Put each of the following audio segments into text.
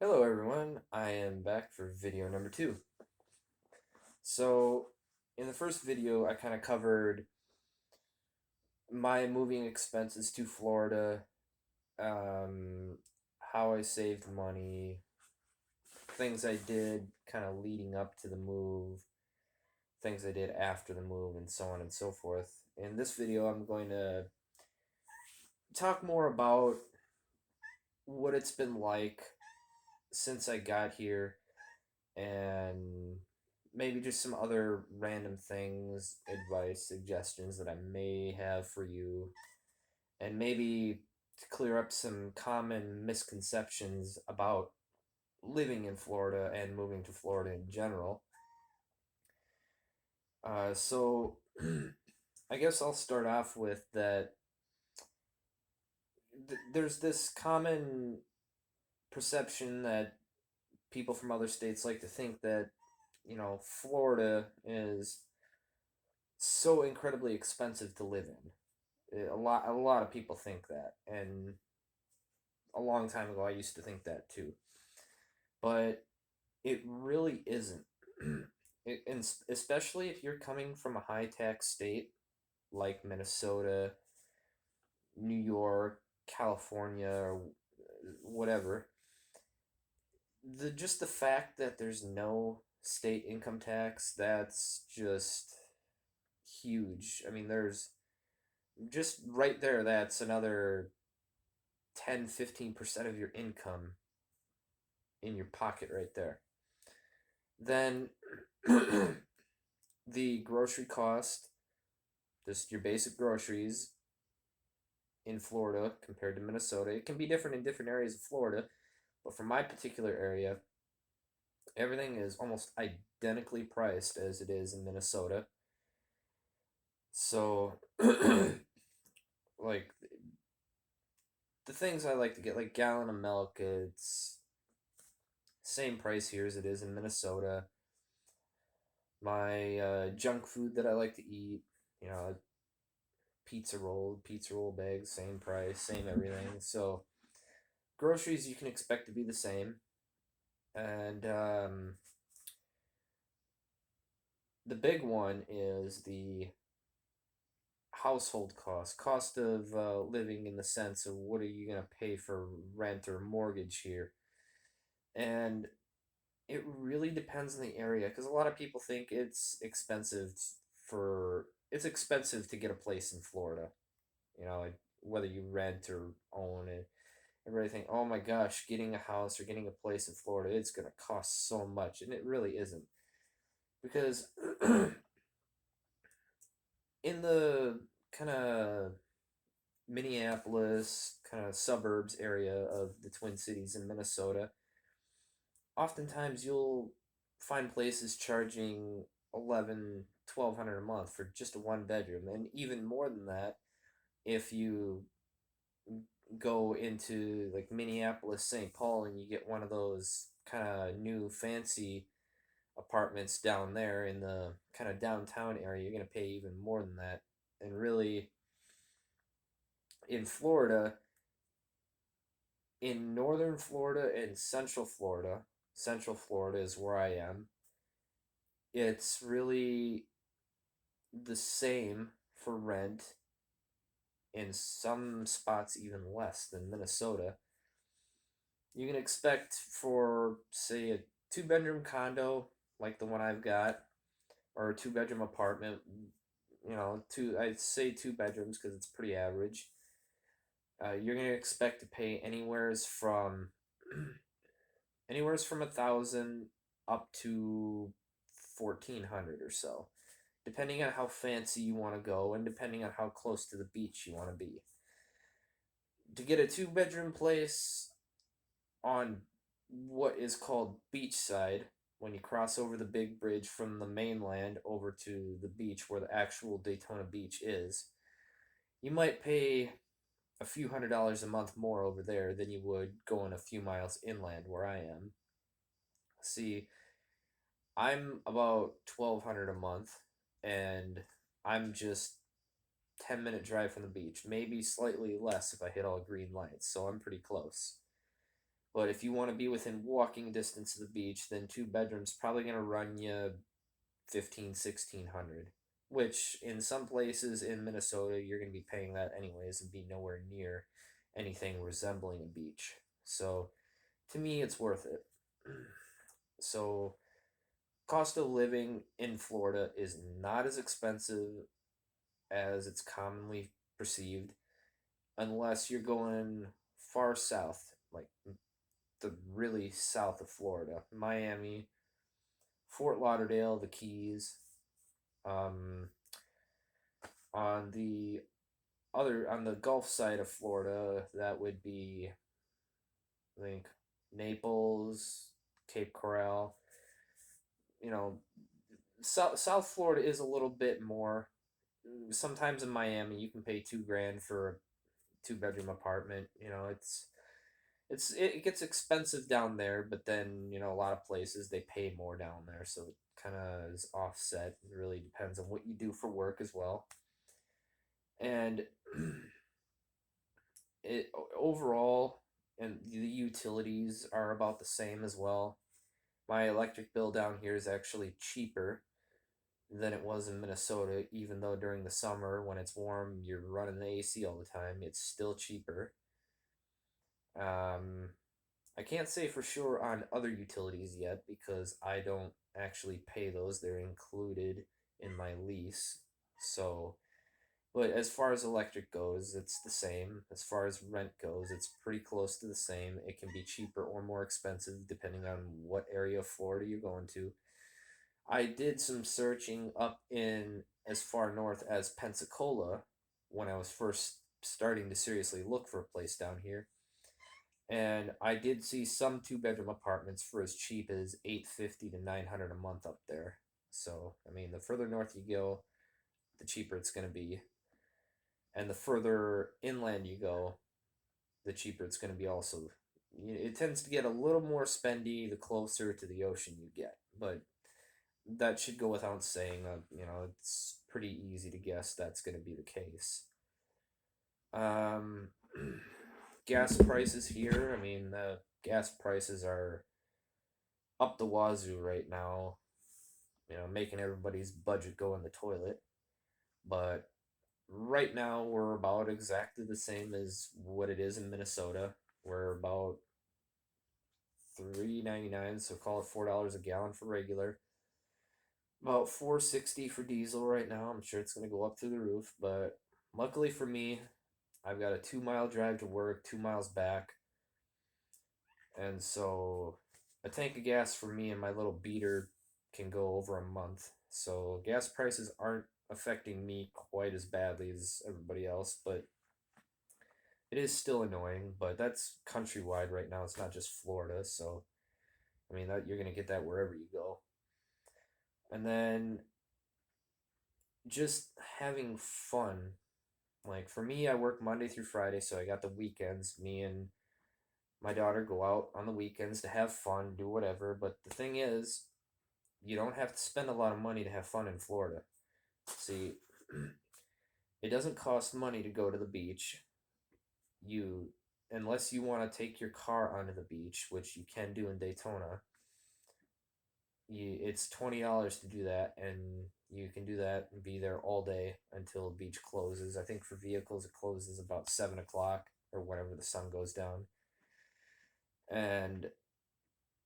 Hello everyone, I am back for video number 2. So, in the first video, I kind of covered my moving expenses to Florida, um, how I saved money, things I did kind of leading up to the move, things I did after the move, and so on and so forth. In this video, I'm going to talk more about what it's been like since I got here and maybe just some other random things, advice, suggestions that I may have for you, and maybe to clear up some common misconceptions about living in Florida and moving to Florida in general. So, I guess I'll start off with that there's this common perception that people from other states like to think that, Florida is so incredibly expensive to live in. A lot of people think that, and a long time ago I used to think that too. But it really isn't. And especially if you're coming from a high tax state like Minnesota, New York, California, or whatever. The fact that there's no state income tax, that's just huge. I mean, there's just right there, that's another 10-15% of your income in your pocket right there. Then the grocery cost, just your basic groceries in Florida compared to Minnesota, it can be different in different areas of Florida, but for my particular area, everything is almost identically priced as it is in Minnesota. So, like, the things I like to get, like gallon of milk, it's same price here as it is in Minnesota. My junk food that I like to eat, you know, pizza roll bags, same price, same everything. So groceries you can expect to be the same, and the big one is the household cost of living, in the sense of what are you going to pay for rent or mortgage here, and it really depends on the area because a lot of people think it's expensive to get a place in Florida. Like whether you rent or own it. Everybody think, oh my gosh, getting a house or getting a place in Florida, it's gonna cost so much, and it really isn't. Because in the kind of Minneapolis kind of suburbs area of the Twin Cities in Minnesota, oftentimes you'll find places charging 11, 1,200 a month for just a one bedroom, and even more than that if you go into like Minneapolis, St. Paul, and you get one of those kind of new fancy apartments down there in the kind of downtown area, you're going to pay even more than that. And really, in Florida, in northern Florida and Central Florida is where I am. It's really the same for rent, in some spots even less than Minnesota. You can expect for, say, a two-bedroom condo like the one I've got, or a two-bedroom apartment. I'd say two bedrooms because it's pretty average. You're gonna expect to pay anywhere's from 1,000 up to 1,400 or so, depending on how fancy you want to go and depending on how close to the beach you want to be. To get a two-bedroom place on what is called beachside, when you cross over the big bridge from the mainland over to the beach where the actual Daytona Beach is, you might pay a few $100s a month more over there than you would going a few miles inland where I am. See, I'm about 1,200 a month, and I'm just 10-minute drive from the beach, maybe slightly less if I hit all green lights, so I'm pretty close. But if you want to be within walking distance of the beach, then two bedrooms probably going to run you 15, 1600, which in some places in Minnesota you're going to be paying that anyways and be nowhere near anything resembling a beach. So to me it's worth it. So cost of living in Florida is not as expensive as it's commonly perceived unless you're going far south, like the really south of Florida, Miami, Fort Lauderdale, the Keys. Um, on the on the Gulf side of Florida, that would be, I think, Naples, Cape Coral. You know, South Florida is a little bit more. Sometimes in Miami, you can pay 2 grand for a two-bedroom apartment. It gets expensive down there, but then a lot of places they pay more down there, so it kind of is offset. It really depends on what you do for work as well, and it overall, and the utilities are about the same as well. My electric bill down here is actually cheaper than it was in Minnesota, even though during the summer when it's warm, you're running the AC all the time. It's still cheaper. Um, I can't say for sure on other utilities yet because I don't actually pay those. They're included in my lease. So, but as far as electric goes, it's the same. As far as rent goes, it's pretty close to the same. It can be cheaper or more expensive depending on what area of Florida you're going to. I did some searching up in as far north as Pensacola when I was first starting to seriously look for a place down here. And I did see some two-bedroom apartments for as cheap as 850 to 900 a month up there. So, I mean, the further north you go, the cheaper it's going to be. And the further inland you go, the cheaper it's going to be also. It tends to get a little more spendy the closer to the ocean you get, but that should go without saying. It's pretty easy to guess that's going to be the case. Um, gas prices here. I mean, the gas prices are up the wazoo right now. Making everybody's budget go in the toilet. But right now, we're about exactly the same as what it is in Minnesota. We're about $3.99, so call it $4 a gallon for regular. About $4.60 for diesel right now. I'm sure it's going to go up through the roof, but luckily for me, I've got a 2 mile drive to work, 2 miles back, and so a tank of gas for me and my little beater can go over a month. So gas prices aren't affecting me quite as badly as everybody else, but it is still annoying. But that's countrywide right now. It's not just Florida, so I mean that you're gonna get that wherever you go. And then just having fun. Like for me, I work Monday through Friday, so I got the weekends. Me and my daughter go out on the weekends to have fun, do whatever. But the thing is, you don't have to spend a lot of money to have fun in Florida. See, it doesn't cost money to go to the beach. You, unless you want to take your car onto the beach, which you can do in Daytona, it's $20 to do that, and you can do that and be there all day until the beach closes. I think for vehicles it closes about 7 o'clock or whenever the sun goes down. And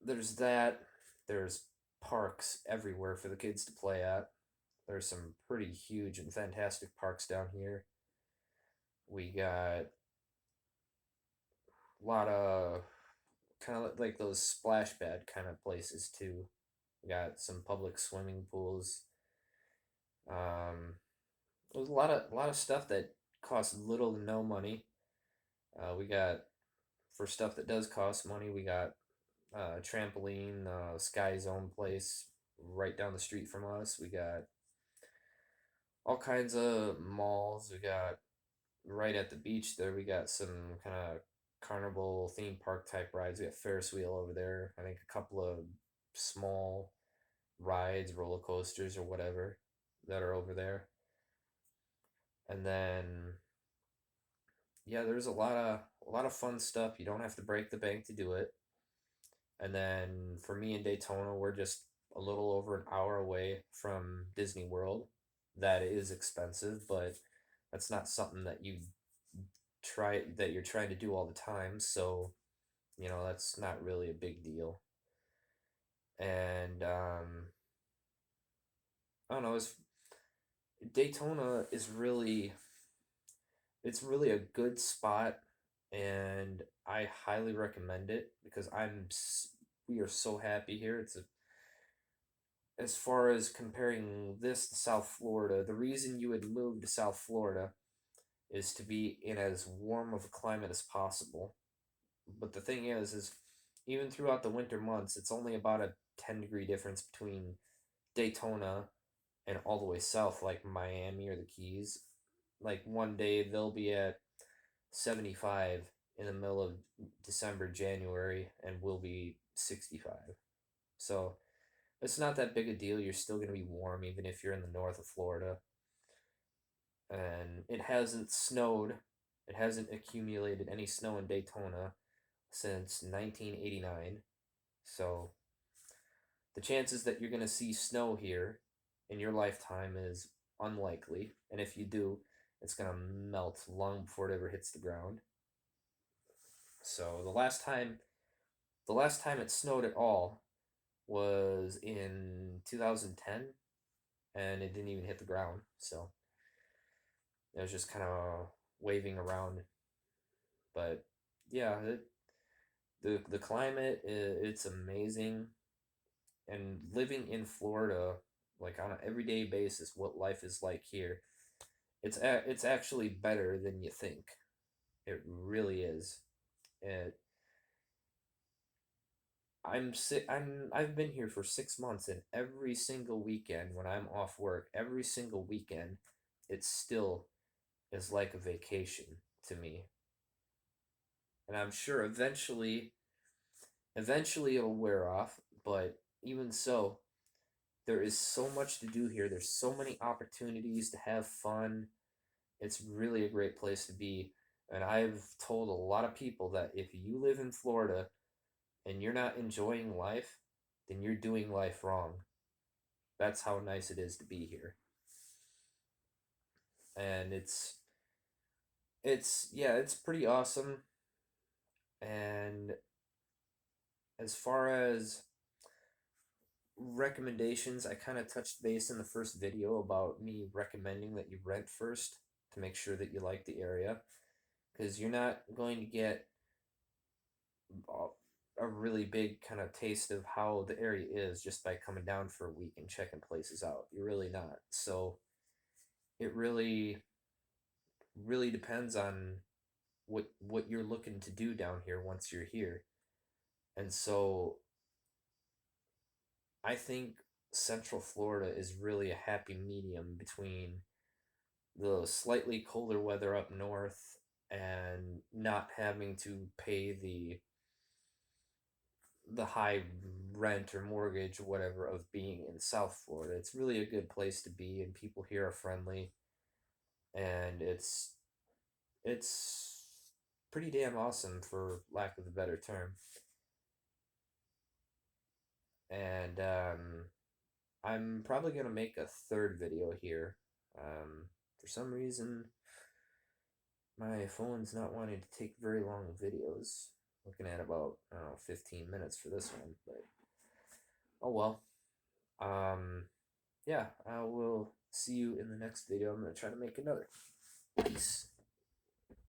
there's that. There's parks everywhere for the kids to play at. There's some pretty huge and fantastic parks down here. We got a lot of kind of like those splash pad kind of places too. We got some public swimming pools. There's a lot of stuff that costs little to no money. We got for stuff that does cost money. We got trampoline, Sky Zone place right down the street from us. We got all kinds of malls. We got right at the beach there. We got some kind of carnival theme park type rides. We got Ferris wheel over there. I think a couple of small rides, roller coasters or whatever that are over there. And then yeah, there's a lot of fun stuff. You don't have to break the bank to do it. And then for me in Daytona, we're just a little over an hour away from Disney World. That is expensive, but that's not something that you're trying to do all the time. So, that's not really a big deal. And I don't know, Daytona is really a good spot, and I highly recommend it because we are so happy here. As far as comparing this to South Florida, the reason you would move to South Florida is to be in as warm of a climate as possible. But the thing is even throughout the winter months, it's only about a 10-degree difference between Daytona and all the way south, like Miami or the Keys. Like one day they'll be at 75 in the middle of December, January, and we'll be 65. So it's not that big a deal. You're still going to be warm even if you're in the north of Florida. And it hasn't snowed, it hasn't accumulated any snow in Daytona since 1989. So the chances that you're going to see snow here in your lifetime is unlikely. And if you do, it's going to melt long before it ever hits the ground. So the last time it snowed at all was in 2010, and it didn't even hit the ground. So it was just kind of waving around. But yeah, the climate, it's amazing, and living in Florida, like on an everyday basis, what life is like here, it's actually better than you think. It really is. It I've been here for 6 months, and every single weekend when I'm off work, every single weekend, it still is like a vacation to me. And I'm sure eventually it'll wear off, but even so, there is so much to do here. There's so many opportunities to have fun. It's really a great place to be. And I've told a lot of people that if you live in Florida and you're not enjoying life, then you're doing life wrong. That's how nice it is to be here. And it's pretty awesome. And as far as recommendations, I kind of touched base in the first video about me recommending that you rent first to make sure that you like the area, because you're not going to get a really big kind of taste of how the area is just by coming down for a week and checking places out. You're really not. So it really depends on what you're looking to do down here once you're here. And so I think Central Florida is really a happy medium between the slightly colder weather up north and not having to pay the high rent or mortgage or whatever of being in South Florida. It's really a good place to be, and people here are friendly, and it's pretty damn awesome, for lack of a better term. And I'm probably gonna make a third video here. For some reason, my phone's not wanting to take very long videos. Looking at about, I don't know, 15 minutes for this one, but oh well. Yeah, I will see you in the next video. I'm gonna try to make another. Peace.